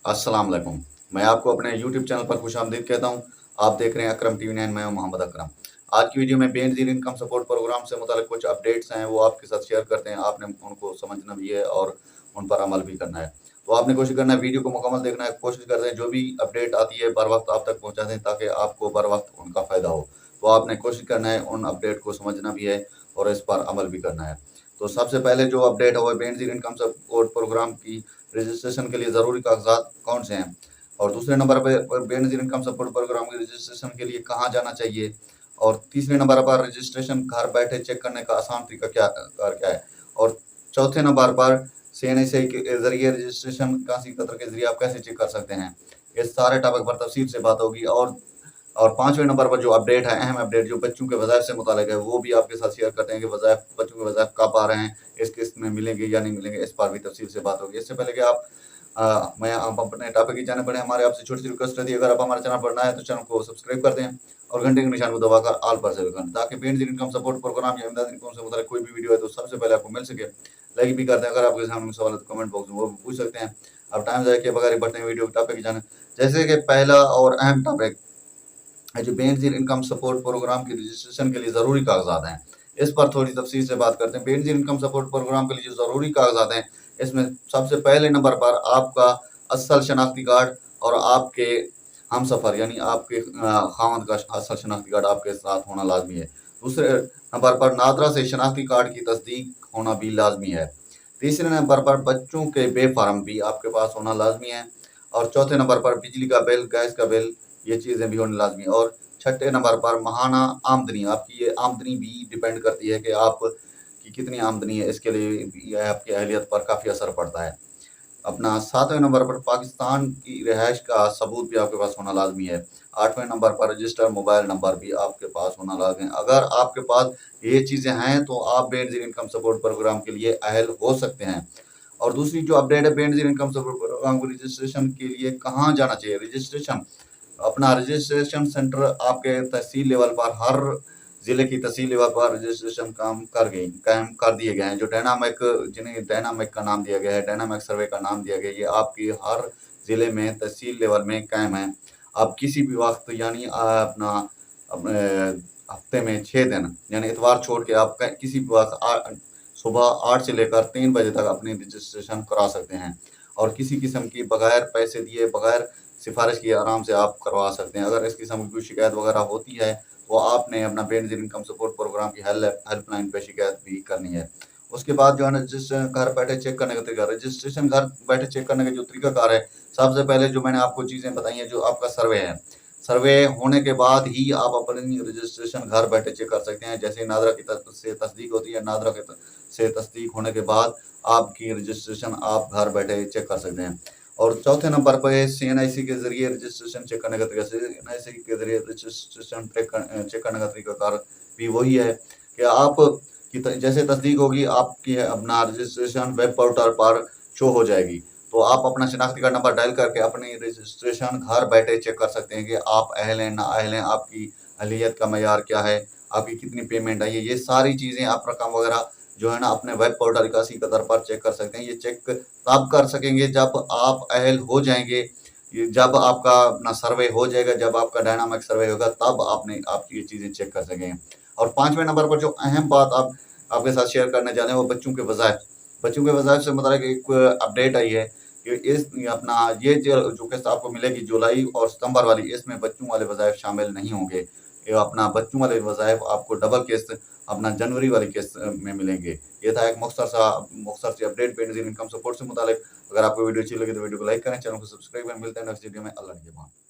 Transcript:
अस्सलाम वालेकुम। मैं आपको अपने यूट्यूब चैनल पर खुशामदीद कहता हूँ। आप देख रहे हैं अकरम टीवी 9। मैं हूं मोहम्मद अकरम। आज की वीडियो में बेनज़ीर इनकम सपोर्ट प्रोग्राम से मुताल्लिक कुछ अपडेट्स हैं, वो आपके साथ शेयर करते हैं। आपने उनको समझना भी है और उन पर अमल भी करना है। तो आपने कोशिश करना है वीडियो को मुकम्मल देखना है। कोशिश करते हैं जो भी अपडेट आती है बर वक्त आप तक पहुँचा दें, ताकि आपको बर वक्त उनका फ़ायदा हो। तो आपने कोशिश करना है उन अपडेट को समझना भी है और इस पर अमल भी करना है। तो सबसे पहले जो अपडेट है वो बेनज़ीर इनकम सपोर्ट प्रोग्राम की रजिस्ट्रेशन के लिए ज़रूरी कागजात कौन से हैं, और दूसरे नंबर पर बेनज़ीर इनकम सपोर्ट प्रोग्राम के रजिस्ट्रेशन के लिए कहाँ जाना चाहिए, और तीसरे नंबर पर रजिस्ट्रेशन घर बैठे चेक करने का आसान तरीका क्या है, और चौथे नंबर पर सीएनएसए के ज़रिए रजिस्ट्रेशन काशी कतर के ज़रिए आप कैसे चेक कर सकते हैं। इस सारे टॉपिक पर तफसील से बात होगी। और पाँचवें नंबर पर जो अपडेट है, अहम अपडेट जो बच्चों के वज़ाइफ से मुताल्लिक है, वो भी आपके साथ शेयर करते हैं कि बच्चों के वज़ाइफ कब आ रहे हैं, इस किस्त में मिलेंगे या नहीं मिलेंगे, इस पर भी तफसील से बात होगी। इससे पहले कि आप अपने टॉपिक की जाने बढ़े, हमारे आपसे छोटी सी रिक्वेस्ट रहती है, अगर आप हमारे चैनल पर नए हैं तो चैनल को सब्सक्राइब कर दें और घंटे के निशान को दबाकर ऑल पर सेव कर दें, ताकि बेनज़ीर इनकम सपोर्ट प्रोग्राम या इमदाद इनकम से मुताल्लिक कोई भी वीडियो है तो सबसे पहले आपको मिल सके। लाइक भी कर दें। अगर आपके सामने सवाल है तो कमेंट बॉक्स में वो भी पूछ सकते हैं। अब टाइम ज़ाया किए बगैर ही बढ़ते हैं वीडियो के टॉपिक की जाने। जैसे कि पहला और अहम टॉपिक है जो बेनज़ीर इनकम सपोर्ट प्रोग्राम की रजिस्ट्रेशन के लिए ज़रूरी कागज़ात हैं, इस पर थोड़ी तफ़सील से बात करते हैं। बेनज़ीर इनकम सपोर्ट प्रोग्राम के लिए जो ज़रूरी कागज़ात हैं, इसमें सबसे पहले नंबर पर आपका असल शनाख्ती कार्ड और आपके हमसफ़र यानी आपके ख़ावंद का असल शनाख्ती कार्ड आपके साथ होना लाज़मी है। दूसरे नंबर पर नादरा से शनाख्ती कार्ड की तस्दीक होना भी लाज़मी है। तीसरे नंबर पर बच्चों के बे फ़ार्म भी आपके पास होना लाज़मी है। और चौथे नंबर पर बिजली का बिल, गैस का बिल, ये चीज़ें भी होनी लाज़मी है। और छठे नंबर पर माहाना आमदनी, आपकी ये आमदनी भी डिपेंड करती है कि आप की कितनी आमदनी है, इसके लिए भी आपकी अहलियत पर काफ़ी असर पड़ता है। अपना सातवें नंबर पर पाकिस्तान की रिहाइश का सबूत भी आपके पास होना लाज़मी है। आठवें नंबर पर रजिस्टर्ड मोबाइल नंबर भी आपके पास होना लाज़मी है। अगर आपके पास ये चीज़ें हैं तो आप बेनज़ीर इनकम सपोर्ट प्रोग्राम के लिए अहल हो सकते हैं। और दूसरी जो अपडेट है, बेनज़ीर इनकम सपोर्ट प्रोग्राम को रजिस्ट्रेशन के लिए कहाँ जाना चाहिए। अपना रजिस्ट्रेशन सेंटर आपके तहसील लेवल पर, हर ज़िले की तहसील लेवल पर रजिस्ट्रेशन कायम कर दिए गए हैं। जो डायनामिक, जिन्हें डायनामिक का नाम दिया गया है, डायनामिक सर्वे का नाम दिया गया है, ये आपकी हर ज़िले में तहसील लेवल में कायम है। आप किसी भी वक्त यानी अपने हफ्ते में 6 दिन यानी इतवार छोड़ के आप किसी भी वक्त सुबह 8 से लेकर 3 बजे तक अपनी रजिस्ट्रेशन करा सकते हैं। और किसी किस्म की बगैर पैसे दिए, बगैर सिफारिश किए आराम से आप करवा सकते हैं। अगर इस किस्म की कोई शिकायत वगैरह होती है तो आपने अपना बेनज़ीर इनकम सपोर्ट प्रोग्राम की हेल्पलाइन पे शिकायत भी करनी है। उसके बाद जो है ना, रजिस्ट्रेशन घर बैठे चेक करने का तरीका, रजिस्ट्रेशन घर बैठे चेक करने का जो तरीकाकार है, सबसे पहले जो मैंने आपको चीज़ें बताई हैं, जो आपका सर्वे है, सर्वे होने के बाद ही आप अपनी रजिस्ट्रेशन घर बैठे चेक कर सकते हैं। जैसे नादरा की से तस्दीक होती है, नादरा से तस्दीक होने के बाद आपकी रजिस्ट्रेशन आप घर बैठे चेक कर सकते हैं। और चौथे नंबर पे सीएनआईसी के ज़रिए रजिस्ट्रेशन चेक करने का तरीका, सीएनआईसी के ज़रिए रजिस्ट्रेशन चेक करने का तरीकाकार भी वही है कि आप की जैसे तस्दीक होगी, आपकी अपना रजिस्ट्रेशन वेब पोर्टल पर शो हो जाएगी। तो आप अपना शनाख्ती कार्ड नंबर डायल करके अपनी रजिस्ट्रेशन घर बैठे चेक कर सकते हैं कि आप अहल हैं ना अहल हैं, आपकी अहलियत का मयार क्या है, आपकी कितनी पेमेंट आई है। ये सारी चीज़ें आप रकम वगैरह जो है ना अपने वेब पोर्टल काशी कतर पर चेक कर सकते हैं। ये चेक तब कर सकेंगे जब आप अहल हो जाएंगे, जब आपका अपना सर्वे हो जाएगा, जब आपका डायनामिक सर्वे होगा, तब आप ये चीज़ें चेक कर सकेंगे। और पाँचवें नंबर पर जो अहम बात आपके साथ शेयर करने जा रहे हैं वो बच्चों के वज़ाइफ। बच्चों के वज़ाइफ से मतलब एक अपडेट आई है कि इस अपना ये जो किस्त आपको मिलेगी जुलाई और सितंबर वाली, इसमें बच्चों वाले वज़ाइफ शामिल नहीं होंगे। ये अपना बच्चों वाले वज़ाइफ आपको डबल किस्त अपना जनवरी वाली किस्त में मिलेंगे। ये था एक मुख्तसर सी अपडेट बेनज़ीर इनकम सपोर्ट से मुतालिक। अगर आपको वीडियो अच्छी लगी तो वीडियो को लाइक करें, चैनल को सब्सक्राइब करें। मिलते हैं नेक्स्ट वीडियो में। अल्लाह निगहबान।